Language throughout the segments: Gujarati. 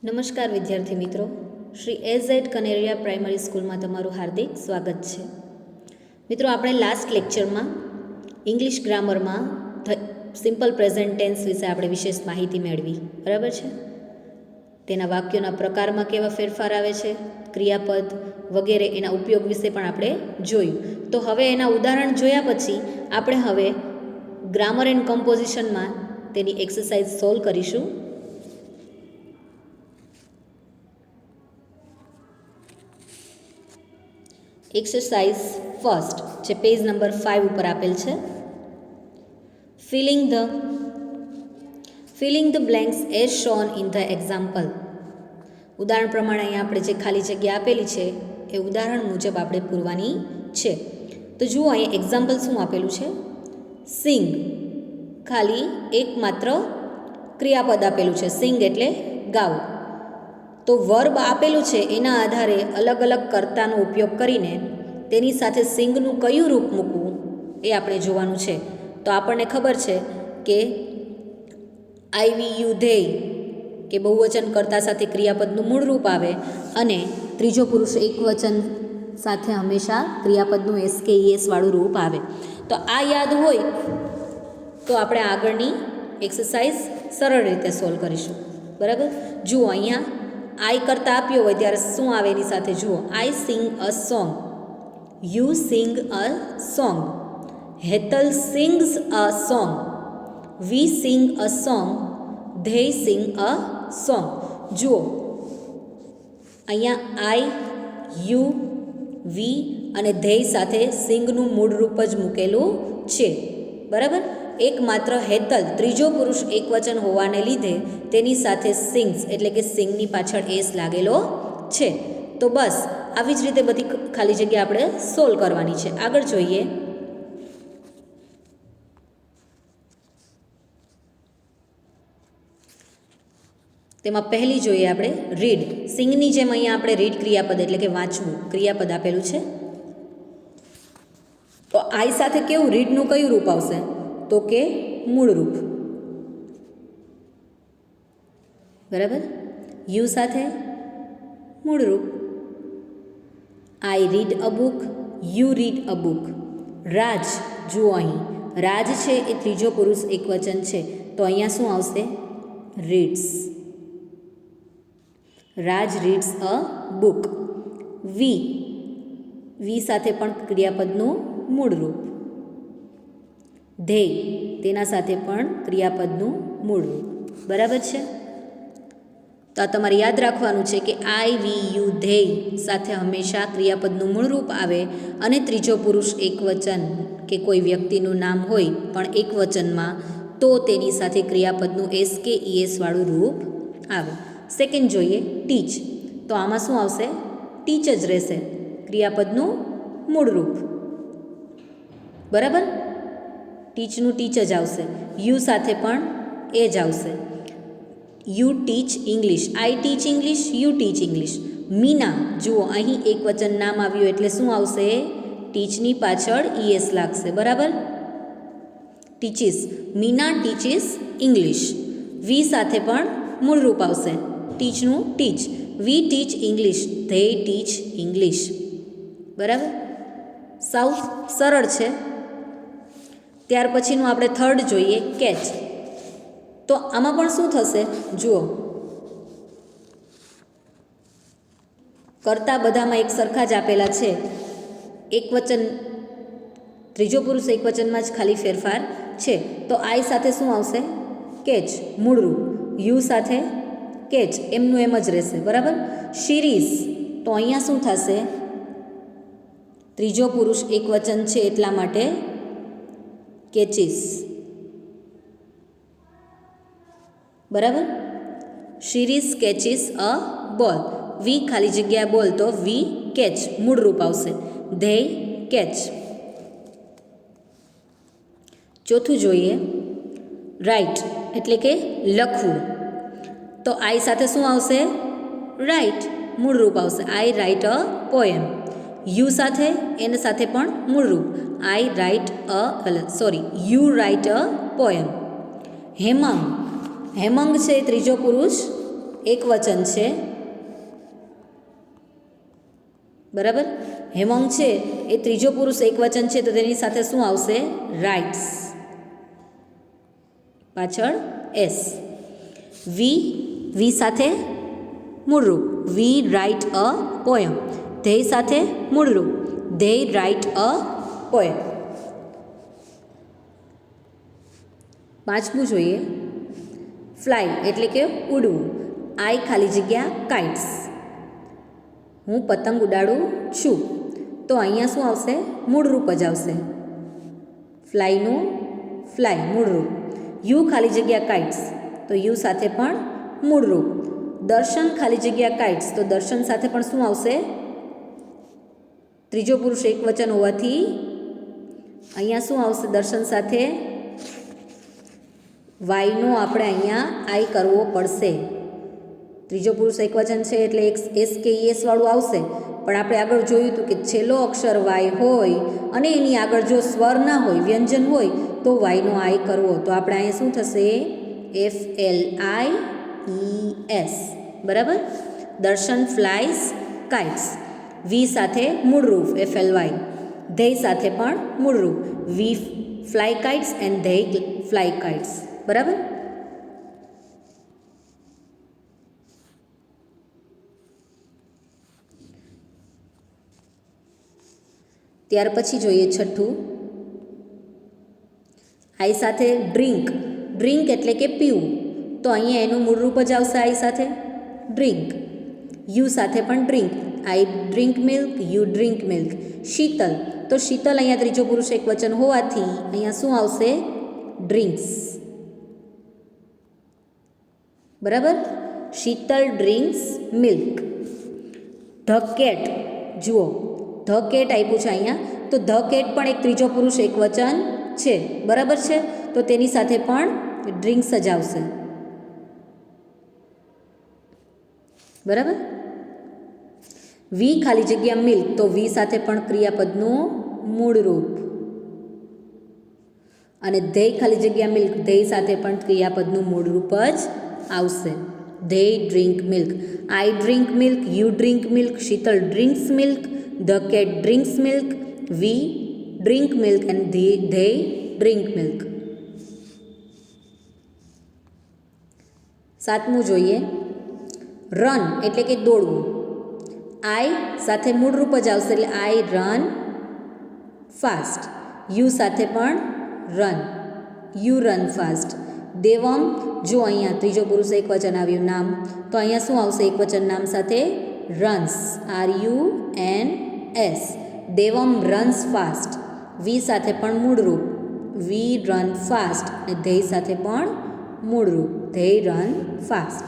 નમસ્કાર વિદ્યાર્થી મિત્રો, શ્રી એઝેડ કનેરિયા પ્રાઇમરી સ્કૂલમાં તમારું હાર્દિક સ્વાગત છે. મિત્રો, આપણે લાસ્ટ લેક્ચરમાં ઇંગ્લિશ ગ્રામરમાં સિમ્પલ પ્રેઝન્ટ ટેન્સ વિશે આપણે વિશેષ માહિતી મેળવી, બરાબર છે. તેના વાક્યોના પ્રકારમાં કેવા ફેરફાર આવે છે, ક્રિયાપદ વગેરે એના ઉપયોગ વિશે પણ આપણે જોયું. તો હવે એના ઉદાહરણ જોયા પછી આપણે હવે ગ્રામર એન્ડ કમ્પોઝિશનમાં તેની એક્સરસાઇઝ સોલ્વ કરીશું. એક્સરસાઇઝ ફર્સ્ટ જે પેજ નંબર 5 ઉપર આપેલ છે. Filling the blanks as shown in the example. ઉદાહરણ પ્રમાણે અહીંયા આપણે જે ખાલી જગ્યા આપેલી છે એ ઉદાહરણ મુજબ આપણે પૂરવાની છે. તો જુઓ, અહીંયા એક્ઝામ્પલ શું આપેલું છે? સિંગ, ખાલી એકમાત્ર ક્રિયાપદ આપેલું છે. સિંગ એટલે ગાવ. તો વર્બ આપેલું છે એના આધારે અલગ અલગ કર્તાનો ઉપયોગ કરીને તેની સાથે સિંગનું કયું રૂપ મૂકવું એ આપણે જોવાનું છે. તો આપણને ખબર છે કે આઈ વી યુ ધેય કે બહુવચન કર્તા સાથે ક્રિયાપદનું મૂળ રૂપ આવે અને ત્રીજો પુરુષ એકવચન સાથે હંમેશા ક્રિયાપદનું SKES વાળું રૂપ આવે. તો આ યાદ હોય તો આપણે આગળની એક્સરસાઇઝ સરળ રીતે સોલ્વ કરીશું, બરાબર. જુઓ, અહીંયા આઈ કરતા આપ્યો હોય ત્યારે શું આવે એની સાથે જુઓ. I sing a song, you sing a song, Hetal sings a song, we sing a song, they sing a song. જુઓ, અહીંયા આઈ, યુ, વી અને ધેય સાથે સિંગનું મૂળ રૂપ જ મૂકેલું છે, બરાબર. એકમાત્ર હેતલ ત્રીજો પુરુષ એકવચન હોવાને લીધે તેની સાથે સિંગ્સ એટલે કે સિંગની પાછળ એસ લાગેલો છે. તો બસ આવી જ રીતે બધી ખાલી જગ્યા આપણે સોલ્વ કરવાની છે. આગળ જોઈએ. તેમાં પહેલી જોઈએ આપણે રીડ. સિંગની જેમ અહીંયા આપણે રીડ ક્રિયાપદ એટલે કે વાંચવું ક્રિયાપદ આપેલું છે. તો આઈ સાથે કેવું રીડનું કયું રૂપ આવશે? તો કે મૂળ રૂપ, બરાબર. યુ સાથે મૂળ રૂપ. I read a book, you read a book. Raj, જુઓ અહીં રાજ છે એ ત્રીજો પુરુષ એકવચન છે, તો અહીંયા શું આવશે? Reads. Raj reads a book. We સાથે પણ ક્રિયાપદનું મૂળ રૂપ. ધેય, તેના સાથે પણ ક્રિયાપદનું મૂળ રૂપ, બરાબર છે. તો આ તમારે યાદ રાખવાનું છે કે આઈ, વી, યુ, ધેય સાથે હંમેશા ક્રિયાપદનું મૂળ રૂપ આવે અને ત્રીજો પુરુષ એકવચન કે કોઈ વ્યક્તિનું નામ હોય પણ એકવચનમાં તો તેની સાથે ક્રિયાપદનું SKES વાળું રૂપ આવે. સેકન્ડ જોઈએ ટીચ. તો આમાં શું આવશે? ટીચ જ રહેશે ક્રિયાપદનું મૂળ રૂપ, બરાબર. ટીચનું ટીચ જ આવશે. યુ સાથે પણ એ જ આવશે. You teach English, I teach English, you teach English. Meena, જુઓ અહીં એક વચન નામ આવ્યું એટલે શું આવશે? ટીચની પાછળ ES લાગશે, બરાબર. Teaches, Meena teaches English. We સાથે પણ મૂળ રૂપ આવશે. ટીચનું teach, we teach English, they teach English, બરાબર. સાવ સરળ છે. ત્યાર પછીનું આપણે થર્ડ જોઈએ કેચ. તો આમાં પણ શું થશે? જુઓ, કરતા બધામાં એક સરખા જ આપેલા છે. એકવચન ત્રીજો પુરુષ એકવચનમાં જ ખાલી ફેરફાર છે. તો આઈ સાથે શું આવશે? કેચ, મૂળ રૂપ. યુ સાથે કેચ, એમનું એમ જ રહેશે, બરાબર. શિરીષ, તો અહીંયા શું થશે? ત્રીજો પુરુષ એકવચન છે એટલા માટે કેચીસ, બરાબર. શિરીષ કેચીસ અ બોલ. વી ખાલી જગ્યા બોલ, તો વી કેચ, મૂળ રૂપ આવશે. They catch. ચોથું જોઈએ રાઇટ એટલે કે લખવું. તો આઈ સાથે શું આવશે? રાઇટ, મૂળ રૂપ આવશે. I write a poem. You સાથે એના સાથે પણ મૂળ રૂપ. I write you write a poem. Hemang, Hemang છે ત્રીજો પુરુષ એકવચન છે, બરાબર. હેમંગ છે એ ત્રીજો પુરુષ એકવચન છે, તો તેની સાથે શું આવશે? રાઇટ્સ, પાછળ એસ. વી સાથે મૂળરૂપ, વી રાઇટ અ પોયમ. ધેય સાથે મૂળરૂપ, ધેય રાઇટ અ પોયમ. પાંચમું જોઈએ, ફ્લાય એટલે કે ઉડવું. આઈ ખાલી જગ્યા કાઇટ્સ, હું પતંગ ઉડાડું છું. તો અહીંયા શું આવશે? મૂળરૂપ જ આવશે. ફ્લાયનું ફ્લાય મૂળરૂપ. યુ ખાલી જગ્યા કાઇટ્સ, તો યુ સાથે પણ મૂળરૂપ. દર્શન ખાલી જગ્યા કાઇટ્સ, તો દર્શન સાથે પણ શું આવશે? ત્રીજો પુરુષ એકવચન હોવાથી અહીંયા શું આવશે? દર્શન સાથે વાયનો આપણે અહીંયા આઈ કરવો પડશે. ત્રીજો પુરુષ એકવચન છે એટલે એક એસ કે ઈએસ વાળું આવશે, પણ આપણે આગળ જોયું હતું કે છેલ્લો અક્ષર વાય હોય અને એની આગળ જો સ્વર ના હોય, વ્યંજન હોય, તો વાયનો આઈ કરવો. તો આપણે અહીંયા શું થશે? FLIES, બરાબર. દર્શન ફ્લાઇઝ કાઇટ્સ. વી સાથે મૂળરૂપ FLY. ધેય સાથે પણ મૂળરૂપ, we fly kites and they fly kites, બરાબર. ત્યાર પછી જોઈએ છઠ્ઠું, આઈ સાથે ડ્રિંક. ડ્રિંક એટલે કે પીવું, તો અહીંયા એનું મૂળરૂપ જ આવશે આઈ સાથે ડ્રિંક. યુ સાથે પણ drink, I drink milk, you drink milk. Sheetal, તો શીતલ અહીંયા ત્રીજો પુરુષ એકવચન હોવાથી અહીંયા શું આવશે? ડ્રિંક્સ, બરાબર. Sheetal drinks milk. The cat, જુઓ ધ કેટ આપ્યું છે અહીંયા, તો ધ કેટ પણ એક ત્રીજો પુરુષ એકવચન છે, બરાબર છે. તો તેની સાથે પણ ડ્રિંક્સ જ આવશે, બરાબર. વી ખાલી જગ્યા મિલ્ક, તો વી સાથે પણ ક્રિયાપદનું મૂળરૂપ. અને ધેય ખાલી જગ્યા મિલ્ક, ધેય સાથે પણ ક્રિયાપદનું મૂળરૂપ જ આવશે. They drink milk. I drink milk, you drink milk, Sheetal drinks milk, the cat drinks milk, we drink milk and they drink milk. સાતમું જોઈએ, રન એટલે કે દોડવું. આઈ સાથે મૂળરૂપ જ આવશે એટલે આઈ રન ફાસ્ટ. યુ સાથે પણ run, you run fast. Devam, જો અહીંયા ત્રીજો પુરુષ એકવચન આવ્યું નામ, તો અહીંયા શું આવશે? એકવચન નામ સાથે runs, RUNS. Devam runs fast. We સાથે પણ મૂળરૂપ, વી રન ફાસ્ટ. અને ધેય સાથે પણ મૂળરૂપ, ધેય રન ફાસ્ટ.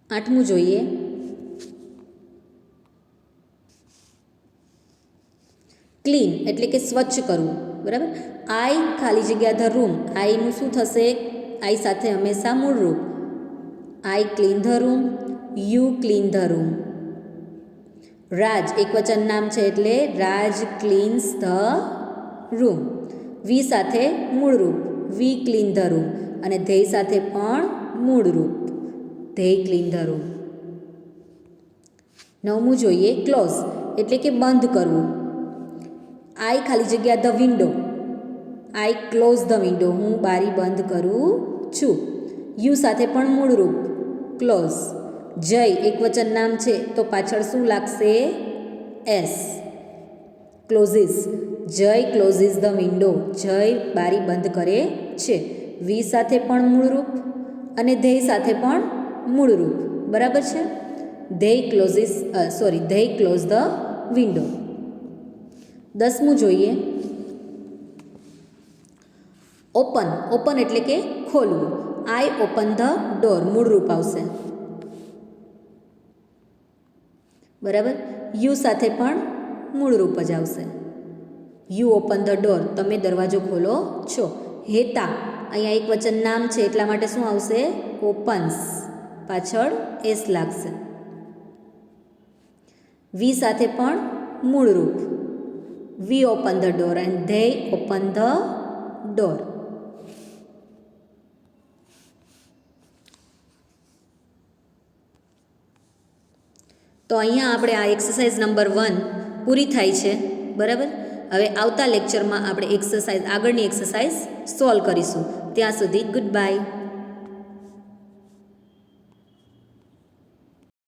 આઠમું જોઈએ, ક્લીન એટલે કે સ્વચ્છ કરવું, બરાબર. આઈ ખાલી જગ્યા ધ રૂમ. આઈનું શું થશે? આઈ સાથે હંમેશા મૂળરૂપ. I clean the room, you clean the room. Raj એકવચન નામ છે એટલે Raj cleans the room. We સાથે મૂળરૂપ, વી ક્લીન ધ રૂમ. અને ધેય સાથે પણ મૂળરૂપ, ધેય ક્લીન ધ રૂમ. નવમું જોઈએ, ક્લોઝ એટલે કે બંધ કરવું. આઈ ખાલી જગ્યા the window, I close the window, હું બારી બંધ કરું છું. યુ સાથે પણ મૂળરૂપ, ક્લોઝ. જય એકવચન નામ છે તો પાછળ શું લાગશે? S, clauses. જય ક્લોઝિસ ધ વિન્ડો, જય બારી બંધ કરે છે. વી સાથે પણ મૂળરૂપ અને ધેય સાથે પણ મૂળરૂપ, બરાબર છે. They close the window. દસમું જોઈએ, ઓપન. ઓપન એટલે કે ખોલવું. આઈ ઓપન ધ ડોર, મૂળરૂપ આવશે, બરાબર. યુ સાથે પણ મૂળરૂપ જ આવશે, યુ ઓપન ધ ડોર, તમે દરવાજો ખોલો છો. હેતા અહીંયા એક વચન નામ છે એટલા માટે શું આવશે? ઓપન્સ, પાછળ એસ લાગશે. વી સાથે પણ મૂળરૂપ, we open the door and they open the door. તો અહીંયા આપણે આ એક્સરસાઇઝ નંબર 1 પૂરી થાય છે, બરાબર. હવે આવતા લેક્ચરમાં આપણે આગળની એક્સરસાઇઝ સોલ્વ કરીશું. ત્યાં સુધી ગુડ બાય.